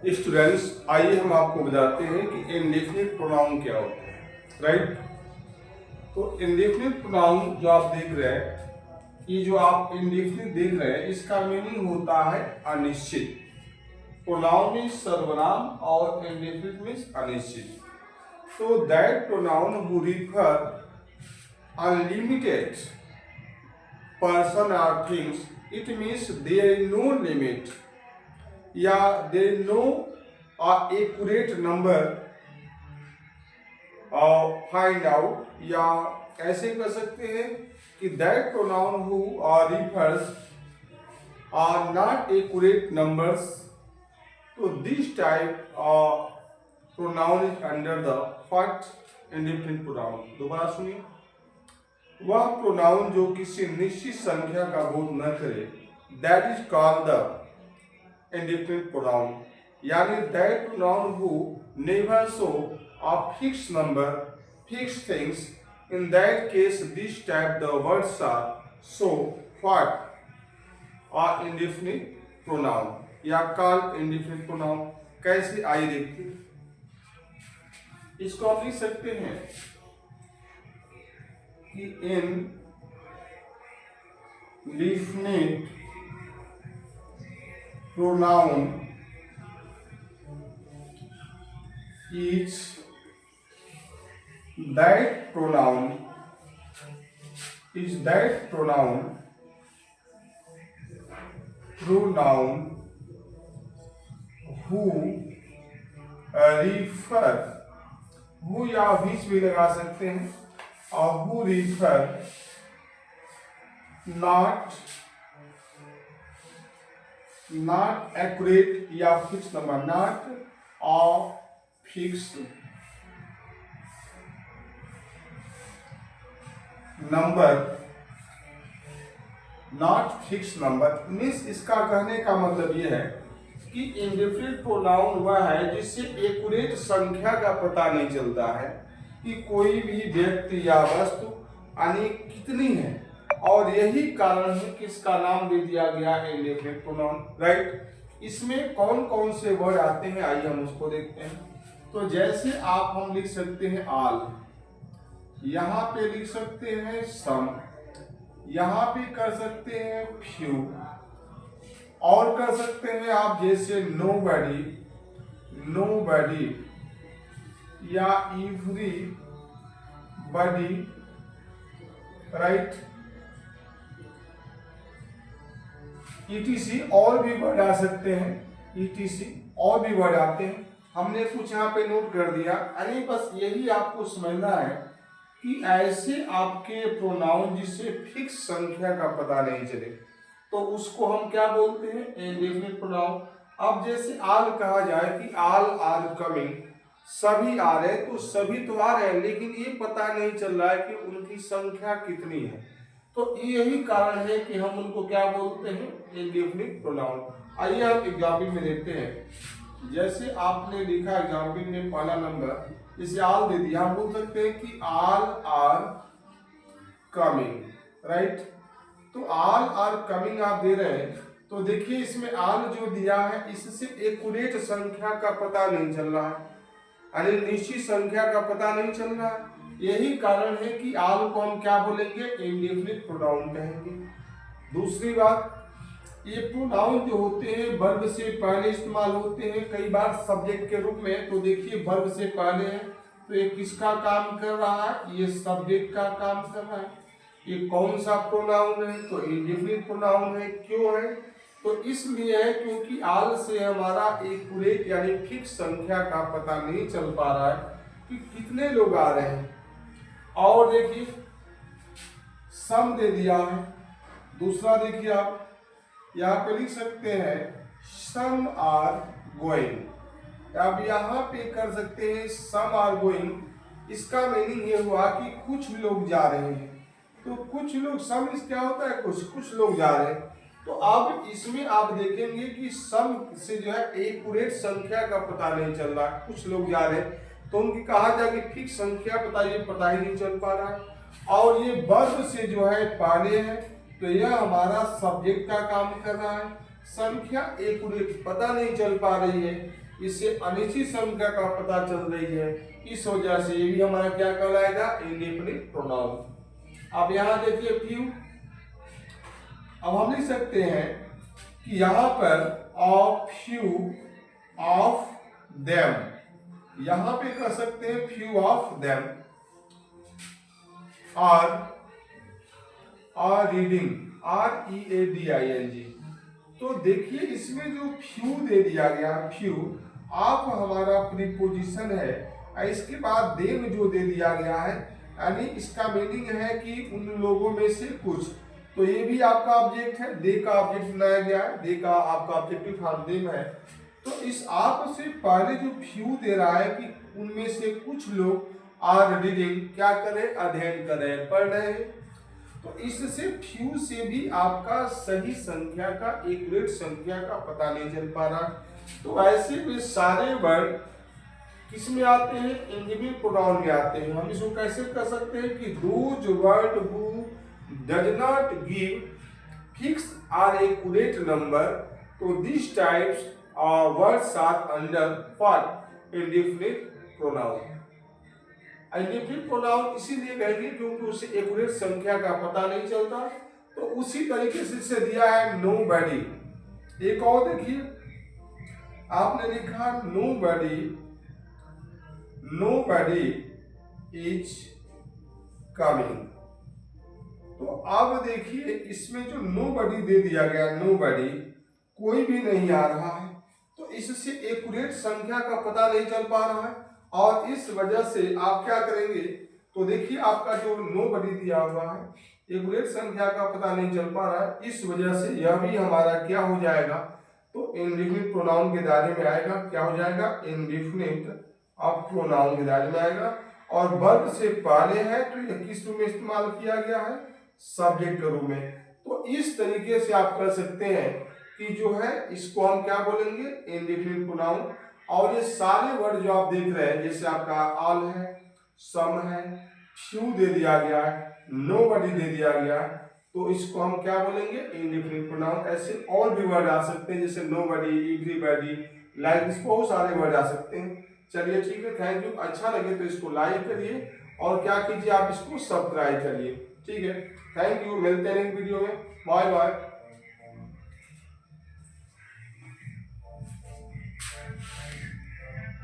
Students, आइए हम आपको बताते हैं कि इंडेफिनिट प्रोनाउन क्या होता है। राइट, तो इंडेफिनिट प्रोनाउन जो आप देख रहे हैं, ये जो आप इंडेफिनिट देख रहे हैं, इसका मीनिंग होता है अनिश्चित। प्रोनाउन मीन्स सर्वनाम और इंडेफिनिट मीन्स अनिश्चित। तो that pronoun who refer unlimited person or things, it means there is no limit या there is no accurate number find out, या ऐसे कर सकते हैं कि that pronoun who refers are not accurate numbers, तो this type of pronoun is under the first indefinite pronoun। दोबारा सुनिए, वह प्रोनाउन जो किसी निश्चित संख्या का बोध न करे, that is called the indefinite pronoun. यानी that pronoun who never show a fix number, fix things, in that case this type the words are so what a indefinite pronoun या कॉल्ड इंडेफिनिट प्रोनाउन। कैसे, आइए देखते हैं। इसको आप लिख सकते हैं कि indefinite pronoun is that pronoun who refer, who या which भी लगा सकते हैं, और who refer not accurate या fixed number, not a fixed number, not fixed number means इसका कहने का मतलब ये है कि इंडेफिनिट प्रोनाउन वह है जिससे एक्यूरेट संख्या का पता नहीं चलता है कि कोई भी व्यक्ति या वस्तु अनेक कितनी है, और यही कारण है कि इसका नाम दे दिया गया है इंडेफिनिट प्रोनाउन। राइट, इसमें कौन कौन से वर्ड आते हैं, आइए हम उसको देखते हैं। तो जैसे आप हम लिख सकते हैं ऑल, यहाँ पे लिख सकते हैं सम, यहाँ पे कर सकते हैं फ्यू, और कर सकते हैं आप जैसे नोबडी या एवरीबॉडी। राइट, ईटीसी और भी वर्ड आ सकते हैं, ईटीसी और भी वर्ड आते हैं। हमने कुछ यहाँ पे नोट कर दिया। अरे बस यही आपको समझना है कि ऐसे आपके प्रोनाउन जिससे फिक्स संख्या का पता नहीं चले, तो उसको हम क्या बोलते हैं, इंडेफिनिट प्रोनाउन। अब जैसे आल कहा जाए कि आल आर कमिंग, सभी आ रहे, तो सभी तो आ रहे हैं लेकिन ये पता नहीं चल रहा है कि उनकी संख्या कितनी है, तो यही कारण है कि हम उनको क्या बोलते हैं, इंडेफिनिट प्रोनाउन। आइए हम एग्जाम्पल में देखते हैं। जैसे आपने लिखा एग्जाम्पल में पहला नंबर, इसे आल दे दिया, हम बोल सकते हैं कि आल आर कमिंग। राइट, तो आल आर कमिंग आप दे रहे हैं, तो देखिए इसमें आल जो दिया है इससे एक्यूरेट संख्या का पता नहीं चल रहा है, यानी निश्चित संख्या का पता नहीं चल रहा है। यही कारण है कि आल को हम क्या बोलेंगे, इंडेफिनिट प्रोनाउन कहेंगे। दूसरी बात, ये प्रोनाउन जो होते हैं वर्ब से पहले इस्तेमाल होते हैं, कई बार सब्जेक्ट के रूप में। तो देखिए वर्ब से पहले है, तो ये किसका काम कर रहा है, ये सब्जेक्ट का काम कर रहा है। ये कौन सा प्रोनाउन है, तो इंडेफिनिट प्रोनाउन है। क्यों है, तो इसलिए है क्योंकि आल से हमारा एक्यूरेट यानी फिक्स संख्या का पता नहीं चल पा रहा है कि कितने लोग आ रहे हैं। और देखिए सम दे दिया है। दूसरा देखिए आप यहाँ पे लिख सकते हैं सम आर गोइंग। अब यहाँ पे कर सकते हैं सम आर गोइंग। इसका मीनिंग ये हुआ कि कुछ लोग जा रहे हैं, तो कुछ लोग, सम क्या होता है, कुछ लोग जा रहे हैं। तो अब इसमें आप देखेंगे कि सम से जो है एक्यूरेट संख्या का पता नहीं चल रहा, कुछ लोग जा रहे हैं, तो उनकी कहा जाए कि फिक्स संख्या पता ही नहीं चल पा रहा है। और ये वर्ब से जो है पहले है, तो यह हमारा सब्जेक्ट का काम कर रहा है। संख्या एक्यूरेट पता नहीं चल पा रही है, इससे अनिश्चित संख्या का पता चल रही है, इस वजह से ये भी हमारा क्या कहलाएगा, इंडेफिनिट प्रोनाउन। अब यहाँ देखिए फ्यू, अब हम लिख सकते हैं कि यहाँ पर ऑफ फ्यू ऑफ देम, यहाँ पे कर सकते हैं फ्यू ऑफ देम और रीडिंग READING। तो देखिए इसमें जो फ्यू दे दिया गया, फ्यू ऑफ हमारा प्रीपोजिशन है, और इसके बाद देम जो दे दिया गया है, यानी इसका मीनिंग है कि उन लोगों में से कुछ। तो ये भी आपका ऑब्जेक्ट है, दे का ऑब्जेक्ट बनाया गया है, दे का आपका ऑब्जेक्टिव फॉर्म देम है। तो इस आप से पहले जो फ्यू दे रहा है कि उनमें से कुछ लोग आर रीडिंग क्या करें, अध्ययन कर रहे हैं, पढ़ रहे हैं। तो इससे फ्यू से भी आपका सही संख्या का, एक्यूरेट संख्या का पता नहीं चल पा रहा। तो ऐसे में सारे वर्ड किस में आते हैं, इंडिविजुअल प्रोनाउन में आते हैं। हम इसको कैसे कर सकते हैं कि those word who does not give fix or accurate number, तो this types words are under for indefinite pronoun. Indefinite pronoun इसीलिए कहेंगे क्योंकि उसे एक्यूरेट संख्या का पता नहीं चलता। तो उसी तरीके से इसे दिया है नोबडी। एक और देखिए, आपने लिखा नोबडी, नोबडी इज कमिंग। तो अब देखिए इसमें जो नोबडी दे दिया गया, नोबडी, कोई भी नहीं आ रहा है, तो इससे एक्यूरेट संख्या का पता नहीं चल पा रहा है। और इस वजह से आप क्या करेंगे, तो देखिए आपका जो नोबडी दिया हुआ है, एक्यूरेट संख्या का पता नहीं चल पा रहा है, इस वजह से यह भी हमारा क्या हो जाएगा, तो इंडेफिनिट प्रोनाउन के दायरे में आएगा। क्या हो जाएगा, इंडेफिनिट ऑफ प्रोनाउन के दायरे में आएगा। और वर्ब से पहले है तो यह किस रूप में इस्तेमाल किया गया है, सब्जेक्ट के रूप में। तो इस तरीके से आप कर सकते हैं कि जो है इसको हम क्या बोलेंगे, इंडेफिनिट प्रोनाउन। और ये सारे वर्ड जो आप देख रहे हैं, जैसे आपका ऑल है, सम है, फ्यू दे दिया गया है, नोबडी दे दिया गया है, तो इसको हम क्या बोलेंगे, इंडेफिनिट प्रोनाउन। ऐसे और भी वर्ड आ सकते हैं, जैसे नोबडी, एवरीबॉडी, लाइक, इस बहुत सारे वर्ड आ सकते हैं। चलिए ठीक है, थैंक यू। अच्छा लगे तो इसको लाइक करिए और क्या कीजिए, आप इसको सब्सक्राइब करिए। ठीक है, थैंक यू, मिलते हैं नेक्स्ट वीडियो में, बाय बाय।